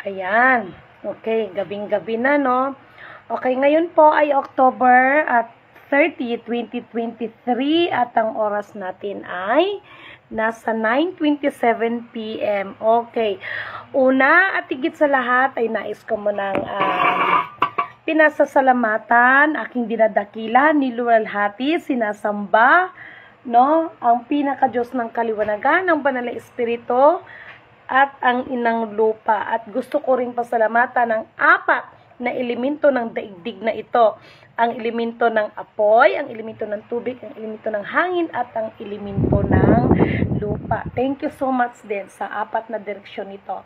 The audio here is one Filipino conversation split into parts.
Ayan. Okay, gabing-gabi na, no? Okay, ngayon po ay October at 30, 2023 at ang oras natin ay nasa 9:27 p.m. Okay. Una at higit sa lahat ay nais ko munang pinasasalamatan, aking dinadakila, niluwalhati, sinasamba, no? Ang pinaka-Diyos ng kaliwanagan, ang banal na Espiritu, at ang inang lupa. At gusto ko rin pasalamatan ng apat na elemento ng daigdig na ito. Ang elemento ng apoy, ang elemento ng tubig, ang elemento ng hangin, at ang elemento ng lupa. Thank you so much din sa apat na direksyon nito.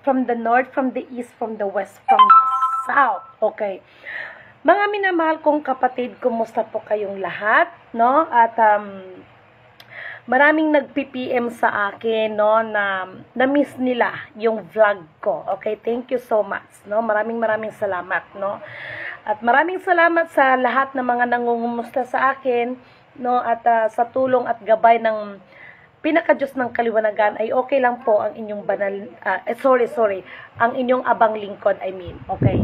From the north, from the east, from the west, from the south. Okay. Mga minamahal kong kapatid, kumusta po kayong lahat? No? At maraming nag-PPM sa akin, no, na na-miss nila yung vlog ko. Okay, thank you so much, no. Maraming salamat, no. At maraming salamat sa lahat ng mga nangungumusta sa akin, no, at sa tulong at gabay ng pinaka-Diyos ng kaliwanagan ay okay lang po ang inyong banal ang inyong abang lingkod, okay.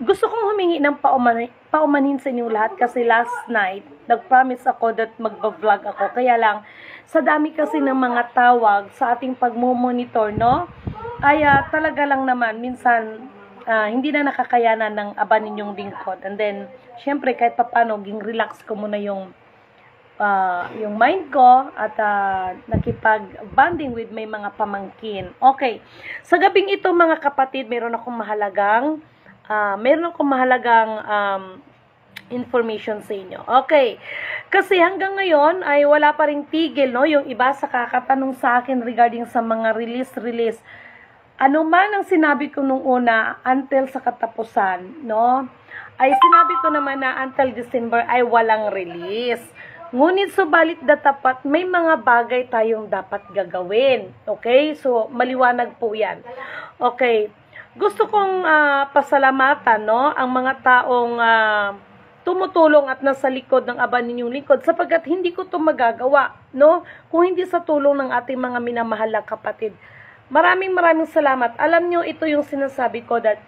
Gusto kong humingi ng paumanhin sa inyong lahat kasi last night, nag-promise ako that magba-vlog ako. Kaya lang, sa dami kasi ng mga tawag sa ating pagmumonitor, no? Ay talaga lang naman, minsan, hindi na nakakayanan ng aba ninyong lingkod. And then, syempre, kahit papano, ging-relax ko muna yung mind ko at nakipag-bonding with may mga pamangkin. Okay. Sa gabing ito, mga kapatid, meron akong mahalagang information sa inyo. Okay. Kasi hanggang ngayon ay wala pa ring tigil, no? Yung iba sa kakatanong sa akin regarding sa mga release. Ano man ang sinabi ko nung una until sa katapusan, no? Ay sinabi ko naman na until December ay walang release. Ngunit subalit datapat may mga bagay tayong dapat gagawin. Okay? So maliwanag po 'yan. Okay. Gusto kong pasalamatan, no, ang mga taong tumutulong at nasa likod ng aba ninyong lingkod sapagkat hindi ko ito magagawa, no, kung hindi sa tulong ng ating mga minamahal na kapatid. Maraming salamat. Alam nyo, ito yung sinasabi ko that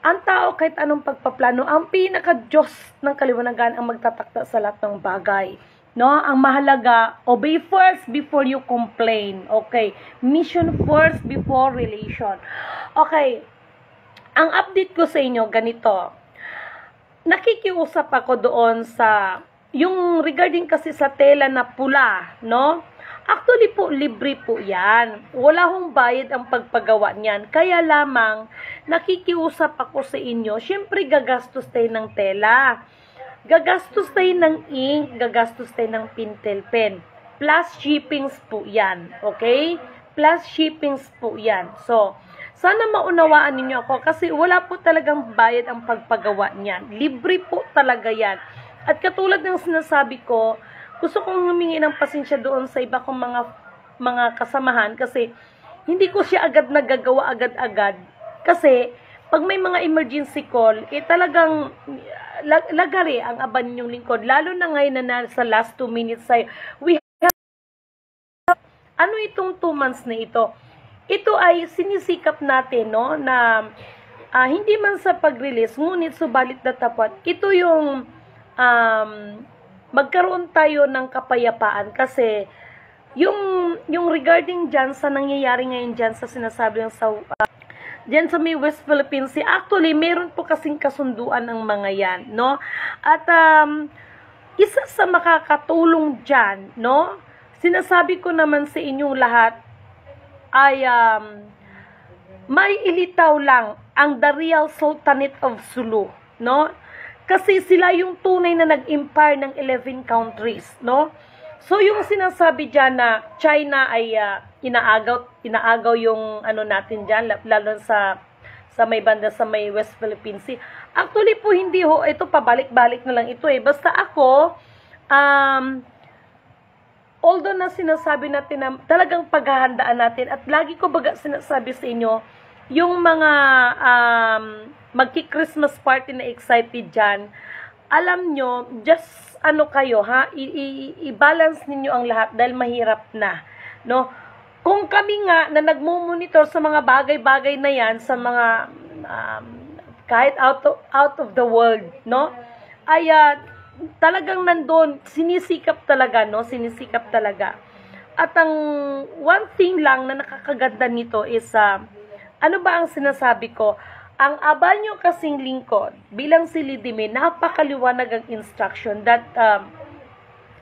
ang tao kahit anong pagpaplano, ang pinaka-Diyos ng kaliwanagan ang magtatakda sa lahat ng bagay. No, ang mahalaga, obey first before you complain. Okay, mission first before relation. Okay. Ang update ko sa inyo, ganito. Nakikiusap ako doon sa, yung regarding kasi sa tela na pula, no? Actually po, libre po yan. Wala hong bayad ang pagpagawa niyan. Kaya lamang, nakikiusap ako sa inyo, syempre gagastos tayo ng tela. Gagastos tayo ng ink, gagastos tayo ng pintel pen. Plus shippings po yan, okay? Plus shippings po yan. So, sana maunawaan ninyo ako kasi wala po talagang bayad ang pagpagawa niyan. Libre po talaga yan. At katulad ng sinasabi ko, gusto kong humingi ng pasensya doon sa iba kong mga kasamahan kasi hindi ko siya agad nagagawa agad-agad. Kasi pag may mga emergency call, talagang lagari ang aba ninyong lingkod. Lalo na ngayon na nasa last 2 minutes ay ano itong 2 months na ito? Ito ay sinisikap natin, no, na hindi man sa pag-release, ngunit subalit na tapat. Ito yung magkaroon tayo ng kapayapaan kasi yung regarding dyan sa nangyayari ngayon dyan sa sinasabi ng dyan sa may West Philippines Sea, actually, meron po kasing kasunduan ng mga yan, no? At isa sa makakatulong dyan, no, sinasabi ko naman sa inyong lahat, ay may ilitaw lang ang The Real Sultanate of Sulu, no? Kasi sila yung tunay na nag-empire ng 11 countries, no? So yung sinasabi diyan na China ay inaagaw yung ano natin diyan, lalo sa may banda sa may West Philippines Sea. Actually po hindi ho, ito pabalik-balik na lang ito basta ako although na sinasabi natin na talagang paghahandaan natin at lagi ko baga sinasabi sa inyo, yung mga magki-Christmas party na excited dyan, alam nyo, just ano kayo ha, i-balance ninyo ang lahat dahil mahirap na, no? kung kami nga na nagmo-monitor sa mga bagay-bagay na yan, sa mga kahit out of the world, no? Ay talagang nandun, sinisikap talaga, no? Sinisikap talaga. At ang one thing lang na nakakaganda nito is, ano ba ang sinasabi ko? Ang abanyo kasing lingkod, bilang si Lidime, napakaliwanag ang instruction that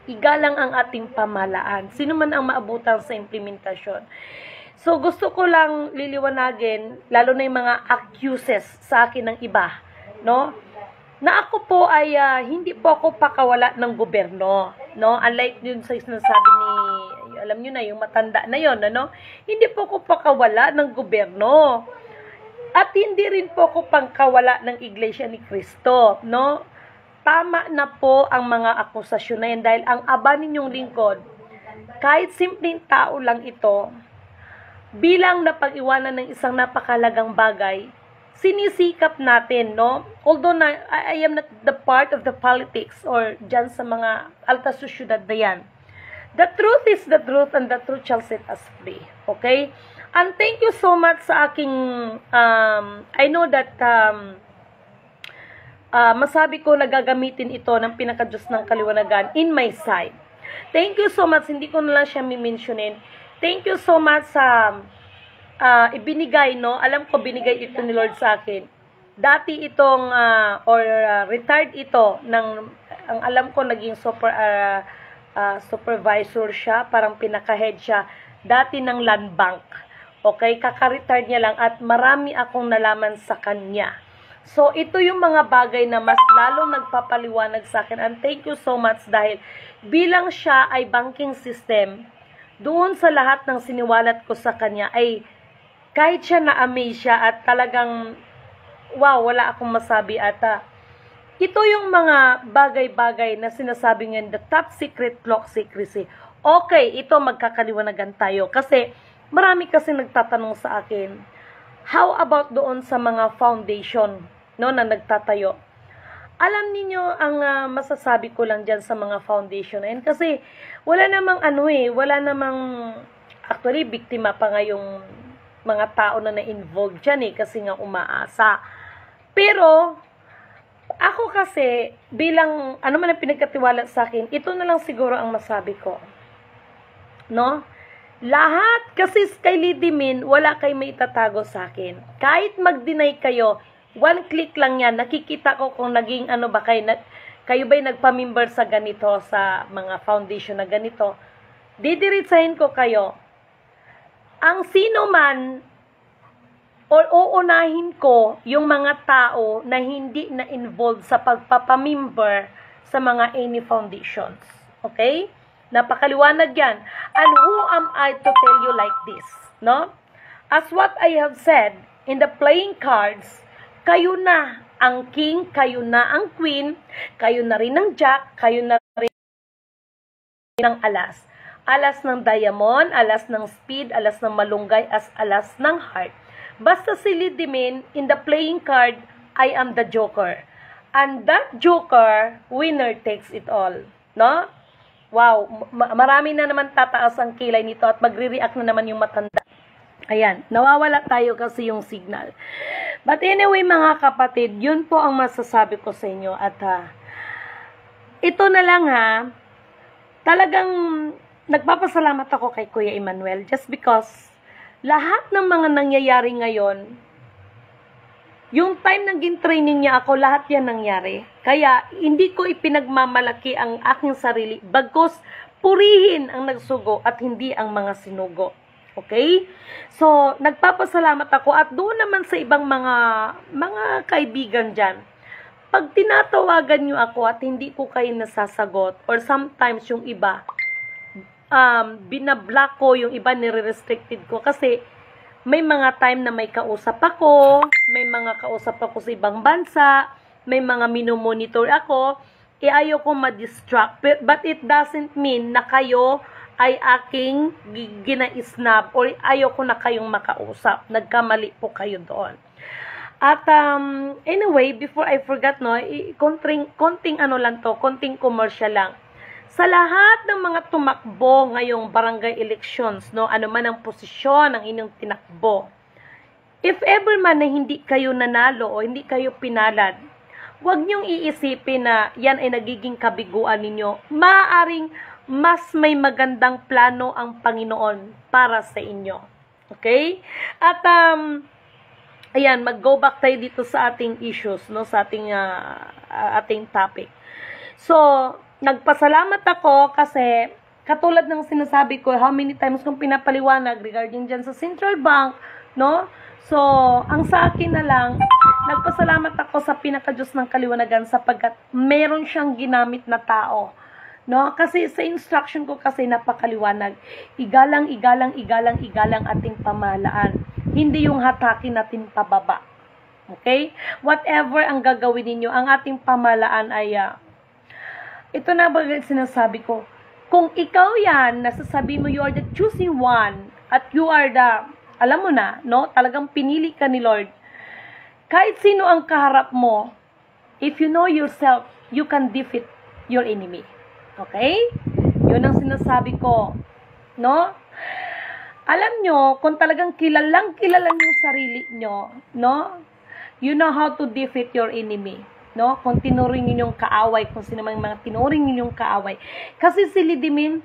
igalang ang ating pamahalaan. Sino man ang maabutan sa implementasyon. So, gusto ko lang liliwanagin, lalo na yung mga accuses sa akin ng iba, no? Na ako po ay hindi po ako pakawala ng gobyerno, no? Unlike yun sa sinasabi ni, alam nyo na, yung matanda na yun, ano? Hindi po ako pakawala ng gobyerno. At hindi rin po ako pangkawala ng Iglesia ni Cristo, no? Tama na po ang mga akusasyon na yan dahil ang aba ninyong lingkod, kahit simpleng tao lang ito, bilang napag-iwanan ng isang napakalagang bagay, sinisikap natin, no? Although I am not the part of the politics or dyan sa mga alta susyudad na yan. The truth is the truth and the truth shall set us free. Okay? And thank you so much sa aking, I know that masabi ko na gagamitin ito ng pinakadiyos ng kaliwanagan in my side. Thank you so much. Hindi ko na lang siya mimensionin. Thank you so much sa ibinigay, no? Alam ko binigay ito ni Lord sa akin. Dati itong retired ito ng ang alam ko naging supervisor siya, parang pinaka-head siya dati ng land bank. Okay, kaka-retired niya lang at marami akong nalaman sa kanya. So ito yung mga bagay na mas lalong nagpapaliwanag sa akin, and thank you so much dahil bilang siya ay banking system, doon sa lahat ng siniwalat ko sa kanya ay kahit siya na-amaze siya at talagang wow, wala akong masabi at ito yung mga bagay-bagay na sinasabi ngayon, the top secret clock secrecy. Okay, ito magkakaliwanagan tayo kasi marami kasi nagtatanong sa akin, how about doon sa mga foundation, no, na nagtatayo? Alam niyo ang masasabi ko lang dyan sa mga foundation na yan kasi wala namang wala namang, actually, biktima pa nga yung mga tao na na-involved dyan kasi nga umaasa. Pero, ako kasi, bilang, ano man ang pinagkatiwala sa akin, ito na lang siguro ang masabi ko. No? Lahat, kasi kay Lidimin, wala kayo may itatago sa akin. Kahit mag-deny kayo, one click lang yan, nakikita ko kung naging kayo ba'y nagpa-member sa ganito, sa mga foundation na ganito. Didiritsahin ko kayo. Ang sino man, o uunahin ko yung mga tao na hindi na involved sa pagpapamember sa mga any foundations. Okay? Napakaliwanag yan. And who am I to tell you like this? No? As what I have said, in the playing cards, kayo na ang king, kayo na ang queen, kayo na rin ang jack, kayo na rin ang alas. Alas ng diamond, alas ng speed, alas ng malunggay, alas ng heart. Basta si Lidimin, in the playing card, I am the joker. And that joker, winner takes it all. No? Wow, marami na naman tataas ang kilay nito at magre-react na naman yung matanda. Ayan, nawawala tayo kasi yung signal. But anyway mga kapatid, yun po ang masasabi ko sa inyo. At ito na lang talagang nagpapasalamat ako kay Kuya Emmanuel just because lahat ng mga nangyayari ngayon, yung time naging training niya ako, lahat yan nangyari. Kaya, hindi ko ipinagmamalaki ang aking sarili, bagkus purihin ang nagsugo at hindi ang mga sinugo. Okay? So, nagpapasalamat ako at doon naman sa ibang mga kaibigan dyan, pag tinatawagan nyo ako at hindi ko kayo nasasagot, or sometimes yung iba, binablock ko, yung iba nire-restricted ko kasi may mga time na may kausap ako, may mga kausap ako sa ibang bansa, may mga minomonitor ako, ayaw ko ma-distract. But it doesn't mean na kayo ay aking gina-snub or ayaw ko na kayong makausap. Nagkamali po kayo doon. At anyway, before I forgot, konting commercial lang. Sa lahat ng mga tumakbo ngayong barangay elections, no, ano man ang posisyon ng inyong tinakbo, if ever man na hindi kayo nanalo o hindi kayo pinalad, huwag niyong iisipin na yan ay nagiging kabiguan ninyo. Maaaring mas may magandang plano ang Panginoon para sa inyo. Okay? At ayan, mag-go back tayo dito sa ating issues, no, sa ating topic. So, nagpasalamat ako kasi katulad ng sinasabi ko, how many times kong pinapaliwanag regarding dyan sa Central Bank, no? So, ang sa akin na lang, nagpasalamat ako sa pinaka-Diyos ng kaliwanagan sapagkat meron siyang ginamit na tao, no? Kasi sa instruction ko kasi napakaliwanag. Igalang ating pamahalaan. Hindi yung hatakin natin pababa. Okay? Whatever ang gagawin ninyo, ang ating pamahalaan ay ito na ba sinasabi ko? Kung ikaw yan, nasasabi mo you are the choosing one at you are the, alam mo na, no? Talagang pinili ka ni Lord. Kahit sino ang kaharap mo, if you know yourself, you can defeat your enemy. Okay? Yun ang sinasabi ko. No? Alam nyo, kung talagang kilala yung sarili nyo, no? You know how to defeat your enemy. No? Kung tinuring ninyong kaaway, kung sino mang mga tinuring ninyong kaaway. Kasi si Lidimin,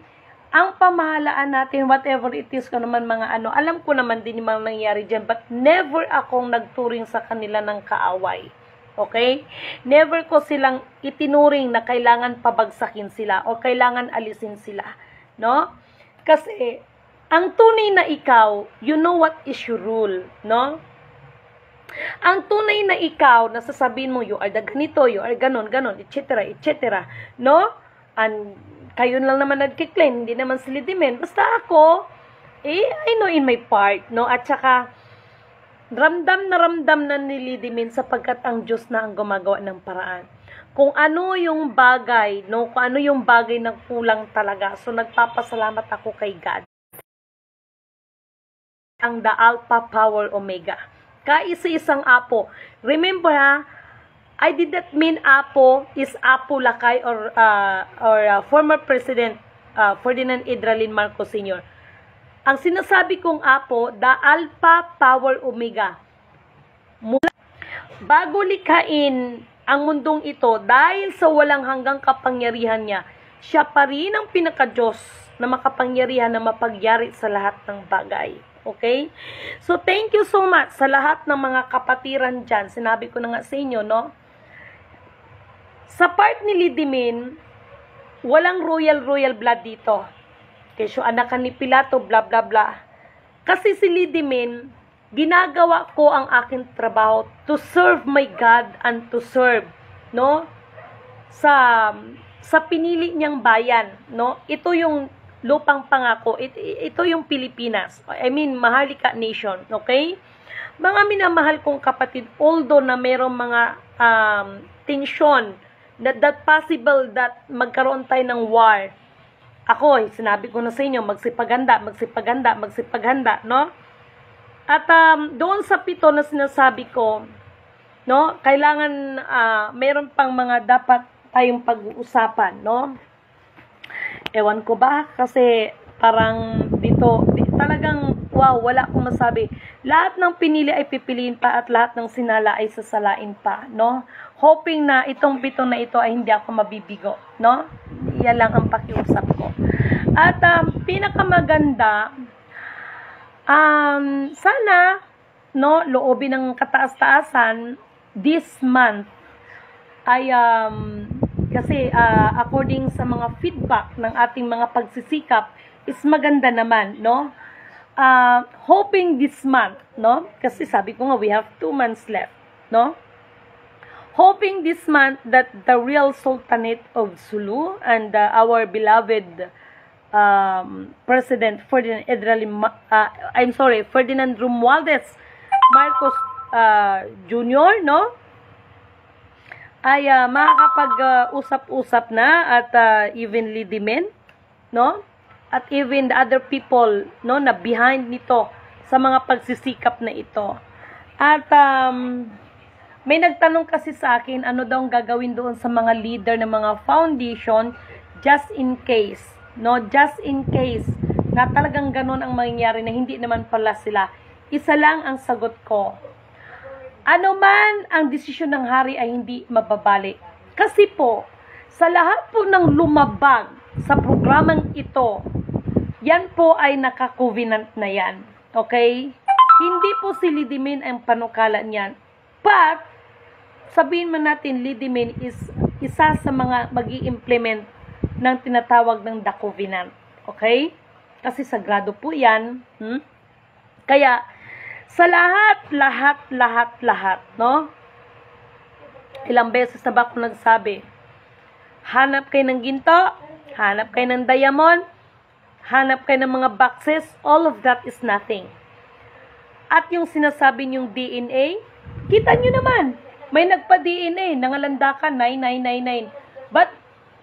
ang pamahalaan natin, whatever it is, kung naman mga ano, alam ko naman din yung mga nangyari dyan, but never akong nagturing sa kanila ng kaaway. Okay? Never ko silang itinuring na kailangan pabagsakin sila o kailangan alisin sila. No? Kasi, ang tunay na ikaw, you know what is your rule. No? Ang tunay na ikaw, nasasabihin mo, you are the ganito, you are ganon, etc., etc. No? And kayo lang naman nagkiklaim, hindi naman si Lidimen. Basta ako, I know in my part, no? At saka, ramdam na ni Lidimen sapagkat ang Diyos na ang gumagawa ng paraan. Kung ano yung bagay, no? Kung ano yung bagay na kulang talaga. So, nagpapasalamat ako kay God. Ang the Alpha Power Omega. Kaisa-isang Apo. Remember ha, I did not mean Apo is Apo Lakay or former President Ferdinand Edralin Marcos Sr. Ang sinasabi kong Apo, the Alpha Power Omega. Bago likhain ang mundong ito, dahil sa walang hanggang kapangyarihan niya, siya pa rin ang pinaka-Diyos na makapangyarihan na mapagyari sa lahat ng bagay. Okay? So, thank you so much sa lahat ng mga kapatiran dyan. Sinabi ko na nga sa inyo, no? Sa part ni Lidimin, walang royal blood dito. Okay, so anak ni Pilato, blah, blah, blah. Kasi si Lidimin, ginagawa ko ang aking trabaho to serve my God and to serve, no? Sa pinili niyang bayan, no? Ito yung lupang pangako, ito yung Pilipinas. I mean, Maharlika Nation, okay? Mga minamahal kong kapatid, although na merong mga tension, that possible that magkaroon tayo ng war. Ako, sinabi ko na sa inyo, magsipaganda, no? At doon sa 7 na sinasabi ko, no, kailangan meron pang mga dapat tayong pag-uusapan, no? Ewan ko ba? Kasi parang dito, talagang, wow, wala akong masabi. Lahat ng pinili ay pipiliin pa at lahat ng sinala ay sasalain pa, no? Hoping na itong 7 na ito ay hindi ako mabibigo, no? Yan lang ang pakiusap ko. At pinakamaganda, sana, no, loobin ng kataas-taasan this month ay kasi according sa mga feedback ng ating mga pagsisikap is maganda naman, no? Hoping this month, no? Kasi sabi ko nga we have 2 months left, no? Hoping this month that the real Sultanate of Sulu and our beloved President Ferdinand Ferdinand Romualdez Marcos Jr., no? Ay makakapag-usap-usap na at even Lidimen, no? At even the other people, no, na behind nito sa mga pagsisikap na ito. At may nagtanong kasi sa akin ano daw ang gagawin doon sa mga leader ng mga foundation just in case, no? Just in case na talagang ganun ang mangyayari na hindi naman pala sila. Isa lang ang sagot ko. Ano man ang desisyon ng hari ay hindi mababalik. Kasi po, sa lahat po ng lumabag sa programang ito, yan po ay naka-covenant na yan. Okay? Hindi po si Lidimin ang panukala niyan. But, sabihin man natin, Lidimin is isa sa mga magi-implement ng tinatawag ng The Covenant. Okay? Kasi sagrado po yan. Kaya, sa lahat, no? Ilang beses na ba ako nagsabi, hanap kayo ng ginto, hanap kayo ng diamond, hanap kayo ng mga boxes, all of that is nothing. At yung sinasabi niyong DNA, kita niyo naman, may nagpa-DNA, nangalandakan, 9999. But,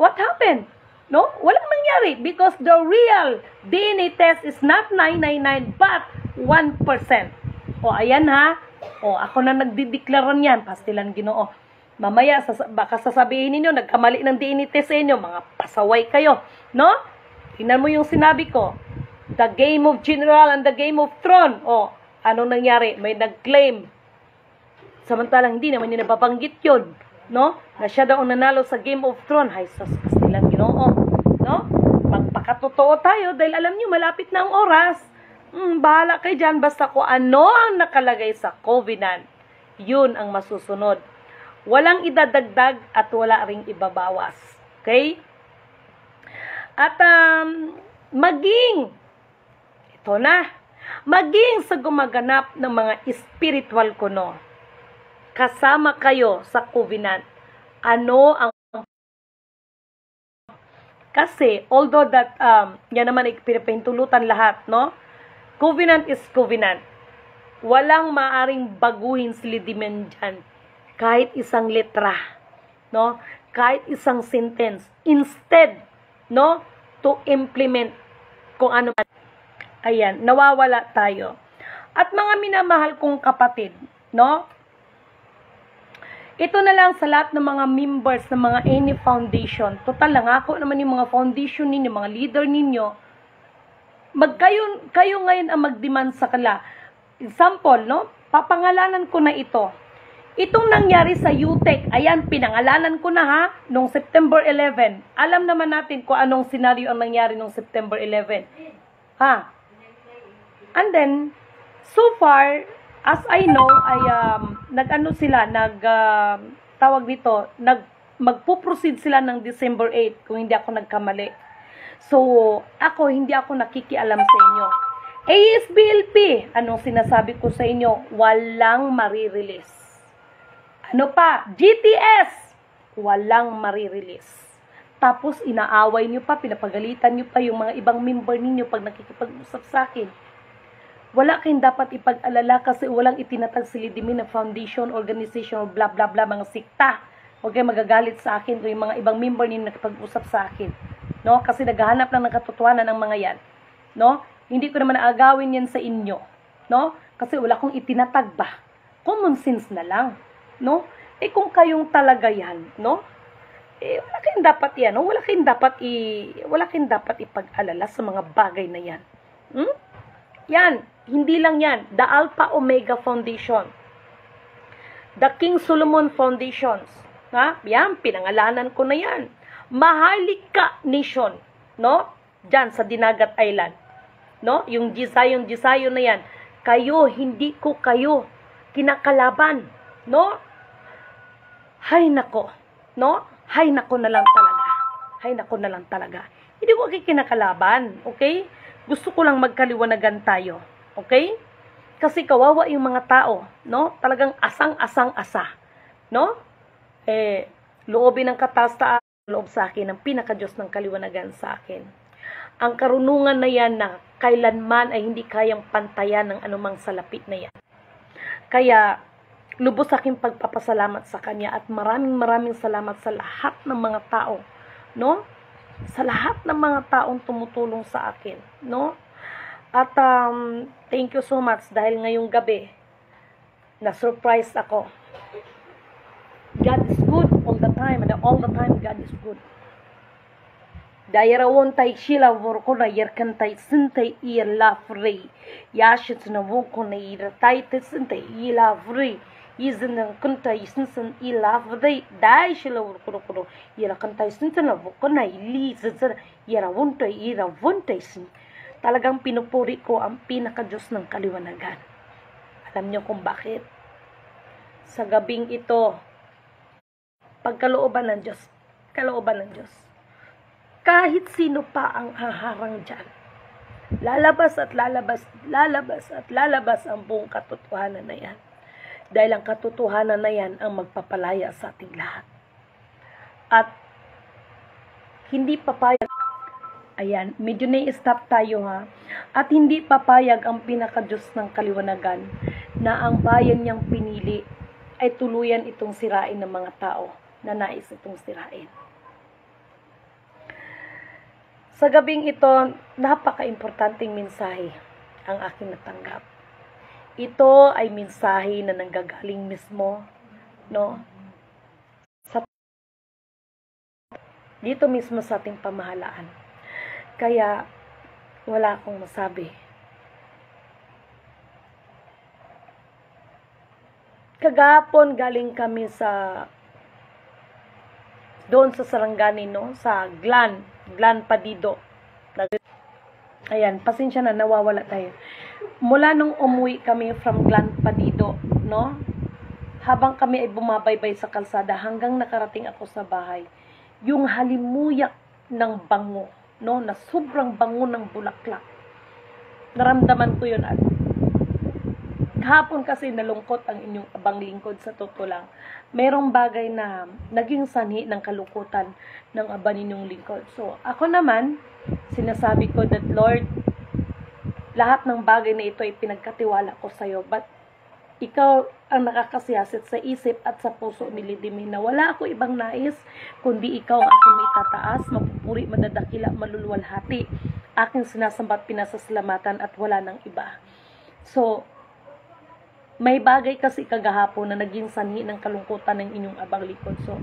what happened? No? Walang nangyari because the real DNA test is not 999 but 1%. O, ayan ha. O, ako na nagdideklara niyan, pastilan Ginoo. Mamaya, baka sasabihin ninyo, nagkamali ng DNA test sa inyo, mga pasaway kayo. No? Tingnan mo yung sinabi ko. The Game of General and the Game of Throne. O, anong nangyari? May nag-claim. Samantalang hindi naman yun nababanggit yun. No? Na siya daw nanalo sa Game of Thrones. Hay, sus, kastilang Ginoo. No? Magpakatotoo tayo dahil alam nyo, malapit na ang oras. Bahala kayo dyan. Basta kung ano ang nakalagay sa covenant, yun ang masusunod. Walang idadagdag at wala ring ibabawas. Okay? At maging sa gumaganap ng mga spiritual kuno, kasama kayo sa covenant. Ano ang kasi, although that, yan naman pinapahintulutan lahat, no? Covenant is covenant. Walang maaring baguhin si Lidimen dyan. Kahit isang letra, no? Kahit isang sentence. Instead, no? To implement kung ano man. Ayan, nawawala tayo. At mga minamahal kong kapatid, no? Ito na lang sa lahat ng mga members ng mga any foundation. Total lang ako naman yung mga foundation ninyo, mga leader ninyo. Kayo ngayon ang mag-demand sa kanila. Example, no? Papangalanan ko na ito. Itong nangyari sa UTEC, ayan, pinangalanan ko na ha, noong September 11. Alam naman natin kung anong senaryo ang nangyari noong September 11. Ha? And then, so far, as I know, ay magpo-proceed sila ng December 8 kung hindi ako nagkamali. So, hindi ako nakikialam sa inyo. ASBLP, anong sinasabi ko sa inyo? Walang marirelease. Ano pa? GTS, walang marirelease. Tapos, inaaway nyo pa, pinapagalitan nyo pa yung mga ibang member ninyo pag nakikipag-usap sa akin. Wala kayong dapat ipag-alala kasi walang itinatag si Lidimin na foundation, organization, blah blah blah, mga sikta. Huwag kayong magagalit sa akin kung yung mga ibang member ninyo nakipag-usap sa akin. No? Kasi naghahanap lang ng katotohanan ng mga yan. No? Hindi ko naman aagawin yan sa inyo. No? Kasi wala kong itinatag ba. Common sense na lang. No? Kung kayong talaga yan, no? Wala kayong dapat yan, no? Wala kayong dapat ipag-alala sa mga bagay na yan. Yan, hindi lang yan. The Alpha Omega Foundation. The King Solomon Foundations. Ha? Yan, pinangalanan ko na yan. Maharlika Nation. No? Diyan sa Dinagat Island. No? Yung Jisayon na yan. Hindi ko kayo kinakalaban. No? Hay nako. No? Hay nako na lang talaga. Hindi ko kayo kinakalaban. Okay? Gusto ko lang magkaliwanagan tayo. Okay? Kasi kawawa yung mga tao, no? Talagang asang-asa, no? Loobin ng kataas-taas, loob sa akin, ang pinaka-Diyos ng kaliwanagan sa akin. Ang karunungan na yan na kailanman ay hindi kayang pantayan ng anumang salapit na yan. Kaya, lubos aking pagpapasalamat sa Kanya at maraming salamat sa lahat ng mga tao, no? Sa lahat ng mga taong tumutulong sa akin, no? At thank you so much dahil ngayong gabi na-surprise ako. God is good all the time and all the time God is good. Dairawon tai shila vorko na yerkan tai sintai iya lafri. Yashit na vorko na ira tai te sintai iya lafri. Izin ng kunta isinsan iya lafri. Dai shila vorko kono. Ira kanta isinsan na vorko na ili zizir. Ira wuntai sin. Talagang pinupuri ko ang pinaka-Diyos ng kaliwanagan. Alam niyo kung bakit? Sa gabing ito, pagkalooban ng Diyos, kahit sino pa ang haharang dyan, lalabas at lalabas ang buong katotohanan na yan. Dahil ang katotohanan na yan ang magpapalaya sa ating lahat. At hindi papayag, ayan, medyo na-stop tayo ha, at hindi papayag ang pinaka-Diyos ng kaliwanagan na ang bayan niyang pinili ay tuluyan itong sirain ng mga tao na nais itong sirain. Sa gabing ito, napaka-importanting mensahe ang aking natanggap. Ito ay mensahe na nanggagaling mismo, no? Dito mismo sa ating pamahalaan. Kaya, wala akong masabi. Kagapon galing kami doon sa Sarangani, no? Sa Glan Padido. Ayan, pasensya na, nawawala tayo. Mula nung umuwi kami from Glan Padido, no? Habang kami ay bumabaybay sa kalsada hanggang nakarating ako sa bahay, yung halimuyak ng bango, no? Na sobrang bango ng bulaklak. Naramdaman ko yun at kahapon kasi nalungkot ang inyong abang lingkod sa totoo lang. Merong bagay na naging sanhi ng kalungkutan ng aba ninyong lingkod. So, ako naman, sinasabi ko that Lord, lahat ng bagay na ito ay pinagkatiwala ko sa iyo. But, ikaw ang nakakasiyasit sa isip at sa puso ni Lidimin na wala ako ibang nais, kundi ikaw ang aking may tataas, mapupuri, madadakila, malulwalhati. Aking sinasambat, pinasasalamatan at wala ng iba. So, may bagay kasi kagahapon na naging sanhi ng kalungkutan ng inyong abang likod. So,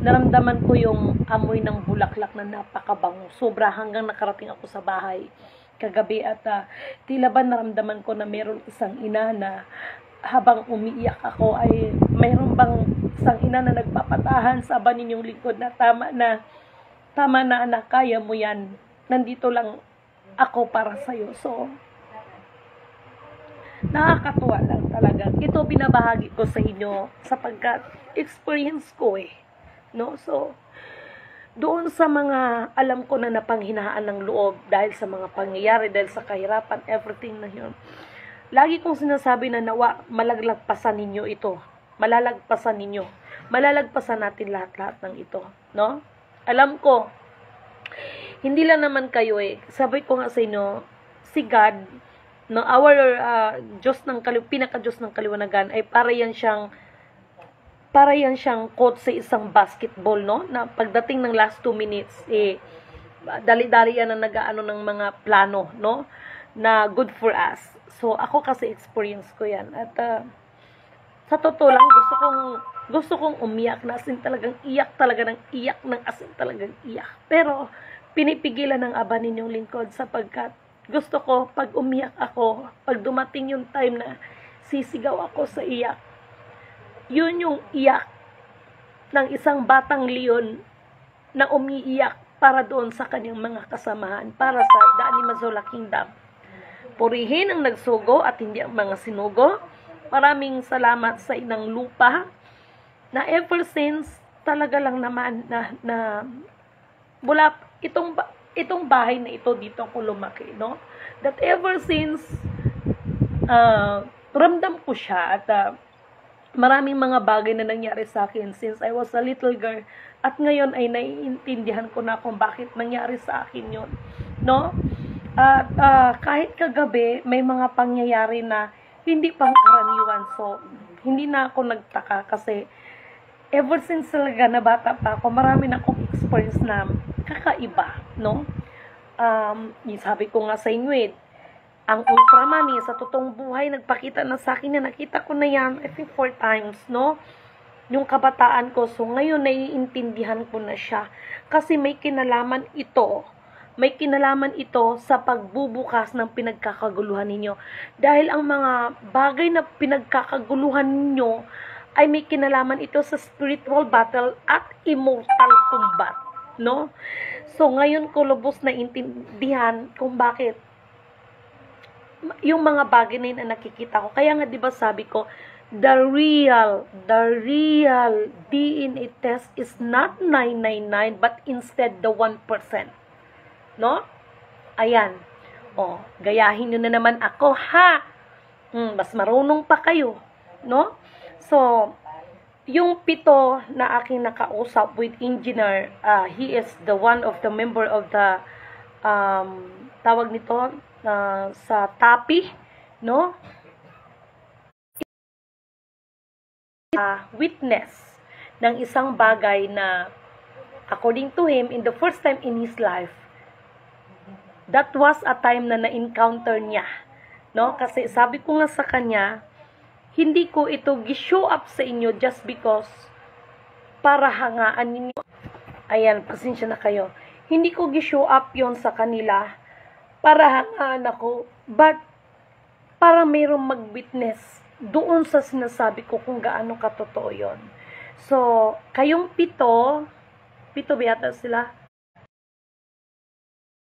naramdaman ko yung amoy ng bulaklak na napakabango. Sobra hanggang nakarating ako sa bahay kagabi at tila ba naramdaman ko na meron isang ina na habang umiiyak ako ay mayroon bang isang ina na nagpapatahan sa aba ninyong likod na tama na anak, kaya mo yan. Nandito lang ako para sa'yo. So, nakakatuwa lang talaga. Ito binabahagi ko sa inyo sapagkat experience ko no? So, doon sa mga alam ko na napanghinaan ng loob dahil sa mga pangyayari, dahil sa kahirapan, everything na yun. Lagi kong sinasabi na nawa, malalagpasan ninyo ito. Malalagpasan ninyo. Malalagpasan natin lahat-lahat ng ito, no? Alam ko, hindi lang naman kayo Sabi ko nga sa inyo, si God, no, our Diyos ng pinaka-Diyos ng kaliwanagan ay para yan siyang coach sa isang basketball, no, na pagdating ng last 2 minutes dali-dali yan ang nag-aano ng mga plano, no, na good for us. So ako kasi experience ko yan at sa totoo lang gusto kong umiyak na asin talagang iyak talaga ng iyak ng asin talagang iyak, pero pinipigilan ng aba ninyong lingkod sapagkat gusto ko, pag umiyak ako, pag dumating yung time na sisigaw ako sa iyak, yun yung iyak ng isang batang leon na umiiyak para doon sa kanyang mga kasamahan, para sa Dani Mazola Kingdom. Purihin ang nagsugo at hindi ang mga sinugo. Maraming salamat sa inang lupa na ever since talaga lang naman na mula itong bahay na ito dito ako lumaki, no? That ever since ramdam ko siya at maraming mga bagay na nangyari sa akin since I was a little girl at ngayon ay naiintindihan ko na kung bakit nangyari sa akin yun, no? At kahit kagabi may mga pangyayari na hindi pang karaniwan, so hindi na ako nagtaka kasi ever since talaga na bata pa ako, marami na akong experience na kakaiba, no? Sabi ko nga sa inyo ang Ultraman sa totoong buhay nagpakita na sa akin na nakita ko na yan, I think 4 times, no? yung kabataan ko. So, ngayon, naiintindihan ko na siya. Kasi may kinalaman ito sa pagbubukas ng pinagkakaguluhan ninyo. Dahil ang mga bagay na pinagkakaguluhan ninyo ay may kinalaman ito sa spiritual battle at immortal combat, no? So, ngayon ko lubos na intindihan kung bakit yung mga bagay na yun na nakikita ko. Kaya nga, di ba sabi ko, the real DNA test is not 999, but instead the 1%. No? Ayan. O, gayahin nyo na naman ako, ha? Mas marunong pa kayo. No? So, yung 7 na aking nakausap with engineer, he is the one of the member of the, tawag nito, sa TAPI, no? Witness ng isang bagay na, according to him, in the first time in his life, that was a time na na-encounter niya, no? Kasi sabi ko nga sa kanya, hindi ko ito gi-show up sa inyo just because para hangaan ninyo. Ayan, pasensya na kayo. Hindi ko gi-show up yon sa kanila para hangaan ako, but para mayroong mag-witness doon sa sinasabi ko kung gaano katotoo yon. So, kayong 7 ba yata sila?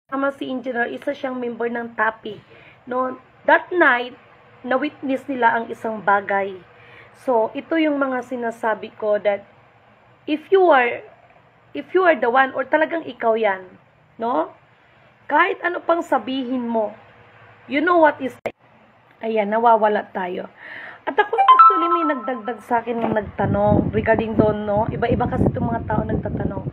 Tama si engineer, isa siyang member ng TAPI. No, that night, na-witness nila ang isang bagay. So, ito yung mga sinasabi ko that if you are the one or talagang ikaw yan, no? Kahit ano pang sabihin mo, you know what is that? Ayan, nawawala tayo. At ako actually may nagdagdag sa akin ng nagtanong regarding doon, no? Iba-iba kasi itong mga tao nagtatanong.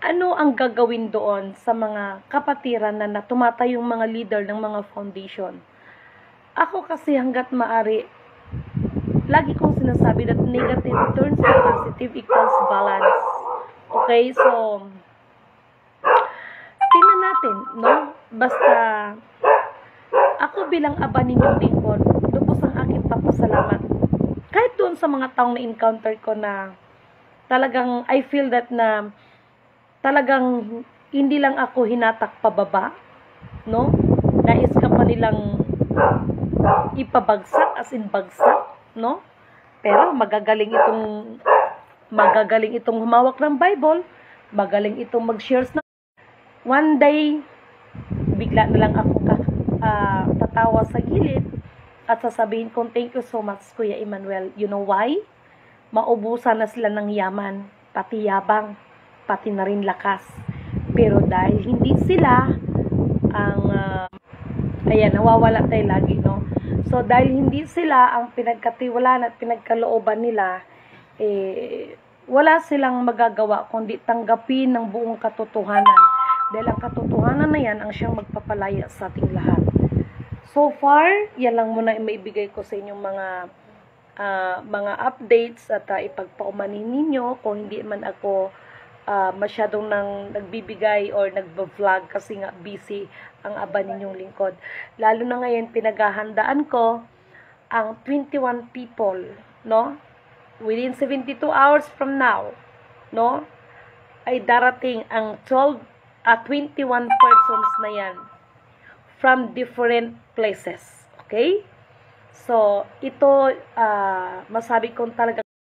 Ano ang gagawin doon sa mga kapatiran na tumatayong mga leader ng mga foundation? Ako kasi hanggat maaari, lagi kong sinasabi that negative turns to positive equals balance. Okay, so, tingnan natin, no? Basta, ako bilang aba ninyong lingkod, lubos ang aking papasalamat. Kahit doon sa mga taong na-encounter ko na talagang, I feel that na talagang hindi lang ako hinatak pababa, no? Nais ka pa nilang ipabagsak, as in bagsak, no? Pero magagaling itong humawak ng Bible, magaling itong mag-shares na. One day, bigla na lang ako tatawa sa gilid at sasabihin kong thank you so much, Kuya Emmanuel. You know why? Maubusan na sila ng yaman, pati yabang, pati na rin lakas. Pero dahil hindi sila ang ayan, nawawala tayo lagi, no? So, dahil hindi sila ang pinagkatiwalaan at pinagkalooban nila, wala silang magagawa kundi tanggapin ng buong katotohanan. Dahil ang katotohanan na yan ang siyang magpapalaya sa ating lahat. So far, yan lang muna maibigay ko sa inyong mga updates at ipagpaumanin ninyo kung hindi man ako masyadong nagbibigay or nagbo-vlog kasi nga busy ang aba ninyong lingkod. Lalo na ngayon, pinaghahandaan ko ang 21 people, no? Within 72 hours from now, no? Ay darating ang 21 persons na yan from different places. Okay? So, ito, masabi kong talagang